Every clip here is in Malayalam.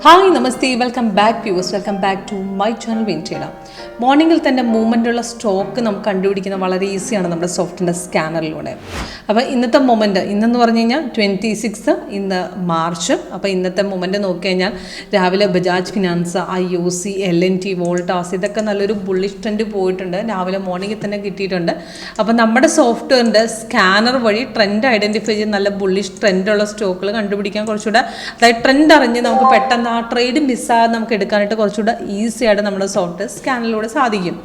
Hi, Namaste, welcome back viewers, welcome back to my channel WinTrader. മോർണിംഗിൽ തന്നെ മൂവ്മെൻറ്റുള്ള സ്റ്റോക്ക് നമുക്ക് കണ്ടുപിടിക്കുന്ന വളരെ ഈസിയാണ് നമ്മുടെ സോഫ്റ്റിൻ്റെ സ്കാനറിലൂടെ. അപ്പോൾ ഇന്നത്തെ മൊമെൻറ്റ് ഇന്നെന്ന് പറഞ്ഞു കഴിഞ്ഞാൽ 26 ഇന്ന് മാർച്ച്. അപ്പോൾ ഇന്നത്തെ മൊമെൻറ്റ് നോക്കിക്കഴിഞ്ഞാൽ രാവിലെ Bajaj finance, IOC, LNT, Voltas ഇതൊക്കെ നല്ലൊരു ബുള്ളിഷ് ട്രെൻഡ് പോയിട്ടുണ്ട്. രാവിലെ മോർണിംഗിൽ തന്നെ കിട്ടിയിട്ടുണ്ട്. അപ്പോൾ നമ്മുടെ സോഫ്റ്റ്വെയറിൻ്റെ സ്കാനർ വഴി ട്രെൻഡ് ഐഡൻറ്റിഫൈ ചെയ്ത് നല്ല ബുള്ളിഷ് ട്രെൻഡുള്ള സ്റ്റോക്കുകൾ കണ്ടുപിടിക്കാൻ കുറച്ചുകൂടെ, അതായത് ട്രെൻഡ് അറിഞ്ഞ് നമുക്ക് പെട്ടെന്ന് ആ ട്രേഡ് മിസ്സാകാതെ നമുക്ക് എടുക്കാനായിട്ട് കുറച്ചുകൂടെ ഈസി ആയിട്ട് നമ്മുടെ സോഫ്റ്റ്വെയർ സ്കാനിലൂടെ സാധിക്കും.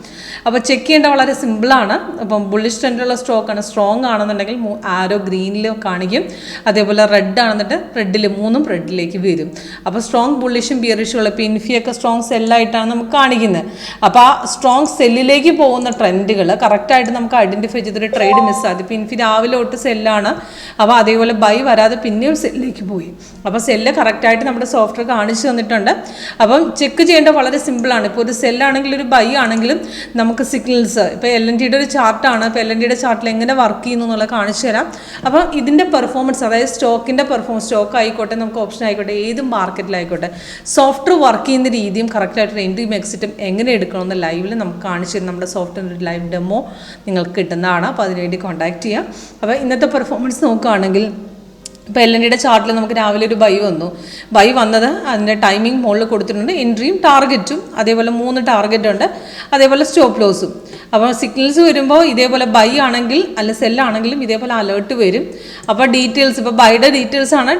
അപ്പോൾ ചെക്ക് ചെയ്യേണ്ട വളരെ സിമ്പിളാണ്. അപ്പം ബുള്ളിഷ് ട്രെൻഡുള്ള സ്റ്റോക്കാണ്. സ്ട്രോങ് ആണെന്നുണ്ടെങ്കിൽ ആരോ ഗ്രീനിൽ കാണിക്കും, അതേപോലെ റെഡ് ആണെന്നിട്ട് റെഡിലേക്ക് വരും. അപ്പോൾ സ്ട്രോങ് ബുള്ളിഷും ബിയറിഷുള്ള ഇപ്പോൾ ഇൻഫിയൊക്കെ സ്ട്രോങ് സെല്ലായിട്ടാണ് നമുക്ക് കാണിക്കുന്നത്. അപ്പോൾ ആ സ്ട്രോങ് സെല്ലിലേക്ക് പോകുന്ന ട്രെൻഡുകൾ കറക്റ്റായിട്ട് നമുക്ക് ഐഡൻറ്റിഫൈ ചെയ്തൊരു ട്രേഡ് മിസ്സാകും. ഇപ്പോൾ ഇൻഫി രാവിലെ തൊട്ട് സെല്ലാണ്, അപ്പോൾ അതേപോലെ ബൈ വരാതെ പിന്നെയും സെല്ലിലേക്ക് പോയി. അപ്പോൾ സെല്ല് കറക്റ്റായിട്ട് നമ്മുടെ സോഫ്റ്റ്വെയർ കാണിച്ചു തന്നിട്ടുണ്ട്. അപ്പം ചെക്ക് ചെയ്യേണ്ട വളരെ സിമ്പിളാണ്. ഇപ്പോൾ ഒരു സെല്ലാണെങ്കിലും ഒരു ബൈ ആണെങ്കിലും നമുക്ക് സിഗ്നൽസ്, ഇപ്പോൾ LNTയുടെ ഒരു ചാർട്ടാണ്, ഇപ്പോൾ LNTയുടെ ചാർട്ടിൽ എങ്ങനെ വർക്ക് ചെയ്യുന്നു എന്നുള്ളത് കാണിച്ചു തരാം. അപ്പം ഇതിൻ്റെ പെർഫോമൻസ്, അതായത് സ്റ്റോക്കിൻ്റെ പെർഫോമൻസ്, സ്റ്റോക്ക് ആയിക്കോട്ടെ, നമുക്ക് ഓപ്ഷൻ ആയിക്കോട്ടെ, ഏത് മാർക്കറ്റിലായിക്കോട്ടെ, സോഫ്റ്റ്വെയർ വർക്ക് ചെയ്യുന്ന രീതിയും കറക്റ്റായിട്ട് എൻട്രിയും എക്സിറ്റും എങ്ങനെ എടുക്കണമെന്ന് ലൈവിൽ നമുക്ക് കാണിച്ചു തരും. നമ്മുടെ സോഫ്റ്റ്വെയർ ഒരു ലൈവ് ഡെമോ നിങ്ങൾക്ക് കിട്ടുന്നതാണ്. അപ്പോൾ അതിനുവേണ്ടി കോൺടാക്ട് ചെയ്യാം. അപ്പോൾ ഇന്നത്തെ പെർഫോമൻസ് നോക്കുകയാണെങ്കിൽ ഇപ്പോൾ LNTയുടെ ചാർട്ടിൽ നമുക്ക് രാവിലെ ഒരു ബൈ വന്നത് അതിൻ്റെ ടൈമിംഗ് മുകളിൽ കൊടുത്തിട്ടുണ്ട്. എൻട്രിയും ടാർഗറ്റും, അതേപോലെ 3 ടാർഗറ്റ് ഉണ്ട്, അതേപോലെ സ്റ്റോപ്പ് ലോസും. അപ്പോൾ സിഗ്നൽസ് വരുമ്പോൾ ഇതേപോലെ ബൈ ആണെങ്കിൽ അല്ല സെല്ലാണെങ്കിലും ഇതേപോലെ അലേർട്ട് വരും. അപ്പോൾ ഡീറ്റെയിൽസ്, ഇപ്പോൾ ബൈയുടെ ഡീറ്റെയിൽസ് ആണ്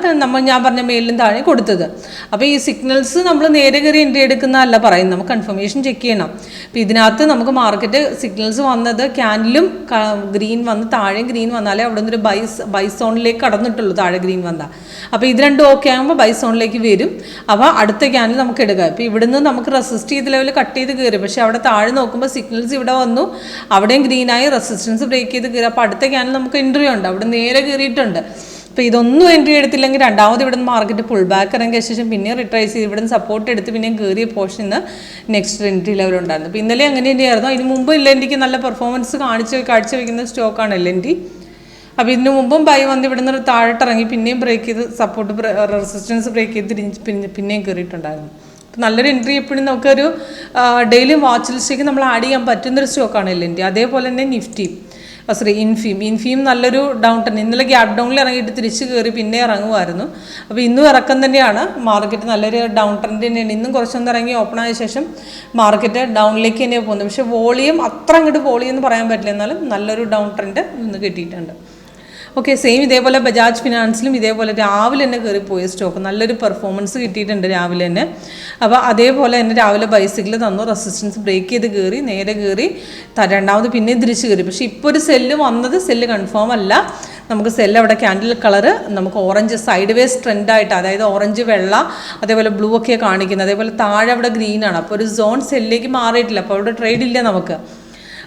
ഞാൻ പറഞ്ഞ മേലിലും താഴെ കൊടുത്തത്. അപ്പോൾ ഈ സിഗ്നൽസ് നമ്മൾ നേരെ കയറി എൻട്രി എടുക്കുന്നതല്ല പറയുന്നത്, നമുക്ക് കൺഫർമേഷൻ ചെക്ക് ചെയ്യണം. അപ്പോൾ ഇതിനകത്ത് നമുക്ക് മാർക്കറ്റ് സിഗ്നൽസ് വന്നത് ക്യാൻഡിലും ഗ്രീൻ വന്ന് താഴെയും ഗ്രീൻ വന്നാലേ അവിടെ നിന്നൊരു ബൈ സോണിലേക്ക് കടന്നിട്ടുള്ളൂ. താഴെ ഗ്രീൻ വന്നാൽ അപ്പോൾ ഇത് രണ്ടും ഓക്കെ ആകുമ്പോൾ ബൈ സോണിലേക്ക് വരും. അപ്പോൾ അടുത്ത ക്യാൻഡിൽ നമുക്ക് എടുക്കാം. ഇപ്പോൾ ഇവിടുന്ന് നമുക്ക് റെസിസ്റ്റ് ചെയ്ത് ലെവൽ കട്ട് ചെയ്ത് കയറി, പക്ഷേ അവിടെ താഴെ നോക്കുമ്പോൾ സിഗ്നൽസ് ഇവിടെ വന്നു, അവിടെയും ഗ്രീനായി റെസിസ്റ്റൻസ് ബ്രേക്ക് ചെയ്ത് കയറി. അപ്പോൾ അടുത്ത ക്യാൻഡിൽ നമുക്ക് എൻട്രി ഉണ്ട്, അവിടെ നേരെ കയറിയിട്ടുണ്ട്. അപ്പോൾ ഇതൊന്നും എൻട്രി എടുത്തില്ലെങ്കിൽ രണ്ടാമത് ഇവിടെ നിന്ന് മാർക്കറ്റ് പുൾ ബാക്ക് ഇറങ്ങിയ ശേഷം പിന്നെ റിട്രൈസ് ചെയ്ത് ഇവിടെ നിന്ന് സപ്പോർട്ട് എടുത്ത് പിന്നെ കയറിയ പോർഷന് നെക്സ്റ്റ് എൻട്രി ലെവൽ ഉണ്ടായിരുന്നു. അപ്പോൾ ഇന്നലെ അങ്ങനെ തന്നെയായിരുന്നു. അതിന് മുമ്പ് LNTക്ക് നല്ല പെർഫോമൻസ് കാഴ്ചവെക്കുന്ന സ്റ്റോക്കാണ് LNT. അപ്പോൾ ഇതിന് മുമ്പും ബൈ വന്ന് ഇവിടെ നിന്ന് താഴോട്ടിറങ്ങി പിന്നെയും ബ്രേക്ക് ചെയ്ത് സപ്പോർട്ട് റെസിസ്റ്റൻസ് ബ്രേക്ക് ചെയ്ത് പിന്നെയും കയറിയിട്ടുണ്ടായിരുന്നു. അപ്പോൾ നല്ലൊരു എൻട്രി എപ്പോഴും നമുക്കൊരു ഡെയിലി വാച്ച് ലിസ്റ്റിലേക്ക് നമ്മൾ ആഡ് ചെയ്യാൻ പറ്റുന്നൊരു സ്റ്റോക്കാണ് LNT. അതേപോലെ തന്നെ ഇൻഫിയും നല്ലൊരു ഡൗൺ ട്രെൻഡ്. ഇന്നലെ ഗ്യാപ് ഡൗണിൽ ഇറങ്ങിയിട്ട് തിരിച്ച് കയറി പിന്നെ ഇറങ്ങുമായിരുന്നു. അപ്പോൾ ഇന്നും ഇറക്കം തന്നെയാണ്. മാർക്കറ്റ് നല്ലൊരു ഡൗൺ ട്രെൻഡ് തന്നെയാണ്. ഇന്നും കുറച്ചൊന്ന് ഇറങ്ങി ഓപ്പൺ ആയ ശേഷം മാർക്കറ്റ് ഡൗണിലേക്ക് തന്നെയാണ് പോകുന്നത്. പക്ഷേ വോളിയം അത്ര അങ്ങോട്ട് വോളിയം എന്ന് പറയാൻ പറ്റില്ല, എന്നാലും നല്ലൊരു ഡൗൺ ട്രെൻഡ് ഇന്ന് കിട്ടിയിട്ടുണ്ട്. ഓക്കെ, സെയിം ഇതേപോലെ ബജാജ് ഫിനാൻസിലും ഇതേപോലെ രാവിലെ തന്നെ കയറിപ്പോയ സ്റ്റോക്ക് നല്ലൊരു പെർഫോമൻസ് കിട്ടിയിട്ടുണ്ട് രാവിലെ തന്നെ. അപ്പോൾ അതേപോലെ തന്നെ രാവിലെ ബൈസിക്കിൾ തന്നു, റെസിസ്റ്റൻസ് ബ്രേക്ക് ചെയ്ത് കയറി നേരെ കയറി രണ്ടാമത് പിന്നെയും തിരിച്ച് കയറി. പക്ഷേ ഇപ്പോൾ ഒരു സെല്ല് കൺഫേം അല്ല. നമുക്ക് സെല്ല് അവിടെ ക്യാൻഡിൽ കളറ് നമുക്ക് ഓറഞ്ച് സൈഡ് വേസ് ട്രെൻഡായിട്ട്, അതായത് ഓറഞ്ച് വെള്ള അതേപോലെ ബ്ലൂ ഒക്കെയാണ് കാണിക്കുന്നത്. അതേപോലെ താഴെ അവിടെ ഗ്രീനാണ്. അപ്പോൾ ഒരു സോൺ സെല്ലിലേക്ക് മാറിയിട്ടില്ല. അപ്പോൾ അവിടെ ട്രേഡ് ഇല്ല നമുക്ക്.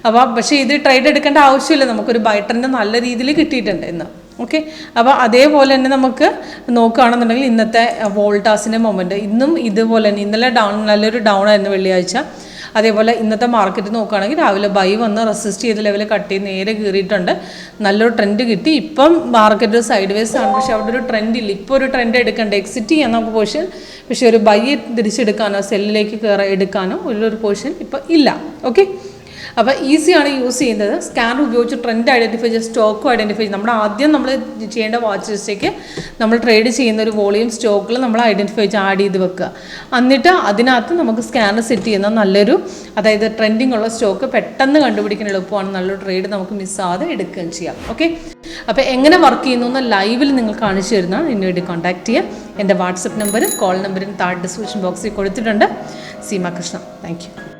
അപ്പോൾ പക്ഷേ ഇത് ട്രേഡ് എടുക്കേണ്ട ആവശ്യമില്ല, നമുക്കൊരു ബൈ ട്രെൻഡ് നല്ല രീതിയിൽ കിട്ടിയിട്ടുണ്ട് ഇന്ന്. ഓക്കെ, അപ്പോൾ അതേപോലെ തന്നെ നമുക്ക് നോക്കുകയാണെന്നുണ്ടെങ്കിൽ ഇന്നത്തെ വോൾട്ടാസിൻ്റെ മൊമെൻറ്റ് ഇന്നും ഇതുപോലെ തന്നെ ഇന്നലെ നല്ലൊരു ഡൗൺ ആയിരുന്നു വെള്ളിയാഴ്ച. അതേപോലെ ഇന്നത്തെ മാർക്കറ്റ് നോക്കുകയാണെങ്കിൽ രാവിലെ ബൈ വന്ന് റെസിസ്റ്റ് ചെയ്ത ലെവൽ കട്ട് ചെയ്ത് നേരെ കയറിയിട്ടുണ്ട്. നല്ലൊരു ട്രെൻഡ് കിട്ടി. ഇപ്പം മാർക്കറ്റ് സൈഡ് വേസ് ആണ്, പക്ഷേ അവിടെ ഒരു ട്രെൻഡ് ഇല്ല. ഇപ്പോൾ ഒരു ട്രെൻഡ് എടുക്കണ്ട, എക്സിറ്റ് ചെയ്യാൻ നമുക്ക് പോർഷൻ, പക്ഷേ ഒരു ബൈ തിരിച്ചെടുക്കാനോ സെല്ലിലേക്ക് എടുക്കാനോ ഉള്ളൊരു പോർഷൻ ഇപ്പോൾ ഇല്ല. ഓക്കെ, അപ്പോൾ ഈസിയാണ് യൂസ് ചെയ്യുന്നത്. സ്കാനർ ഉപയോഗിച്ച് ട്രെൻഡ് ഐഡൻറ്റിഫൈ ചെയ്ത് സ്റ്റോക്കും ഐഡൻറ്റിഫൈ ചെയ്ത് നമ്മൾ ചെയ്യേണ്ട വാച്ച് ലിസ്റ്റിലേക്ക് നമ്മൾ ട്രേഡ് ചെയ്യുന്ന ഒരു വോളിയം സ്റ്റോക്കിൽ നമ്മൾ ഐഡൻറ്റിഫൈ ചെയ്ത് ആഡ് ചെയ്ത് വെക്കുക. എന്നിട്ട് അതിനകത്ത് നമുക്ക് സ്കാനർ സെറ്റ് ചെയ്യുന്ന നല്ലൊരു, അതായത് ട്രെൻഡിങ് ഉള്ള സ്റ്റോക്ക് പെട്ടെന്ന് കണ്ടുപിടിക്കാൻ എളുപ്പമാണ്. നല്ലൊരു ട്രേഡ് നമുക്ക് മിസ്സാതെ എടുക്കുകയും ചെയ്യാം. ഓക്കെ, അപ്പോൾ എങ്ങനെ വർക്ക് ചെയ്യുന്നു എന്ന് ലൈവിൽ നിങ്ങൾ കാണിച്ചു തരുന്നതാണ്. ഇതിനുവേണ്ടി കോൺടാക്ട് ചെയ്യുക. എൻ്റെ വാട്സപ്പ് നമ്പറും കോൾ നമ്പറും താഴെ ഡിസ്ക്രിപ്ഷൻ ബോക്സിൽ കൊടുത്തിട്ടുണ്ട്. സീമ കൃഷ്ണ. Thank U.